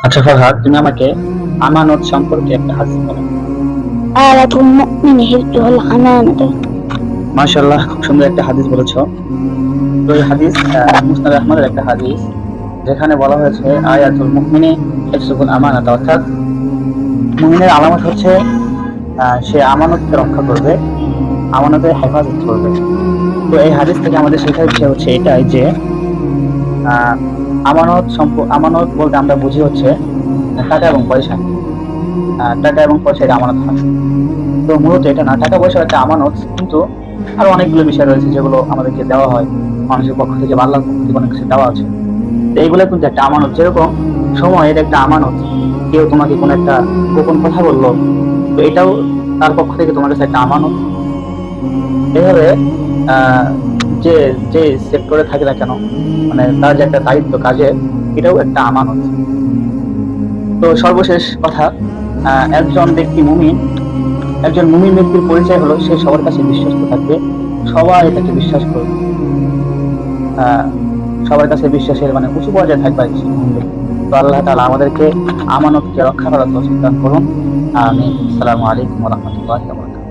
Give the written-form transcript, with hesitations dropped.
আচ্ছা ফারহাদ, তুমি আমাকে আমানত সম্পর্কে একটা হাদিস বলো। আয়াতুল মুমিনি হিফযুল আমানাত। মাশাআল্লাহ, খুব সুন্দর একটা হাদিস বলেছো। তো এই হাদিস মুসনাদ আহমদের একটা হাদিস, যেখানে বলা হয়েছে আয়াতুল মুমিনি হিফযুল আমানাত, অর্থাৎ মুমিনের আলামত হচ্ছে সে আমানতকে রক্ষা করবে, আমানতের হেফাজত করবে। তো এই হাদিস থেকে আমাদের শেখার বিষয় হচ্ছে এটাই যে আহ, আমানত বলতে আমরা বুঝি হচ্ছে টাকা এবং পয়সা। টাকা এবং পয়সা এটা আমানত হয়। তো মূলত এটা না, টাকা পয়সা একটা আমানত, কিন্তু আরো অনেকগুলো বিষয় রয়েছে যেগুলো আমাদেরকে দেওয়া হয় মানুষের পক্ষ থেকে বা আল্লাহর পক্ষ থেকে অনেক কিছু দেওয়া আছে। তো এইগুলো কিন্তু একটা আমানত, যেরকম সময় এটা একটা আমানত। কেউ তোমাকে কোনো একটা গোপন কথা বললো, তো এটাও তার পক্ষ থেকে তোমার কাছে একটা আমানত। এভাবে আহ যে যে সেক্টরে থাকে না কেন, মানে তার যে একটা দায়িত্ব কাজে, এটাও একটা আমানত। তো সর্বশেষ কথা, একজন ব্যক্তি মুমিন, একজন মুমিন ব্যক্তির পরিচয় হলো সে সবার কাছে বিশ্বস্ত থাকবে, সবাই তাকে বিশ্বাস করবে। আহ সবার কাছে বিশ্বাসের মানে উঁচু পর্যায়ে থাকবে আর কি সে মুমিন ব্যক্তি। তো আল্লাহ তাআলা আমাদেরকে আমানতকে রক্ষা করার তৌফিক দান করুন। আমিন। আসসালামু আলাইকুম ওয়া রাহমাতুল্লাহি ওয়া বারাকাতুহু।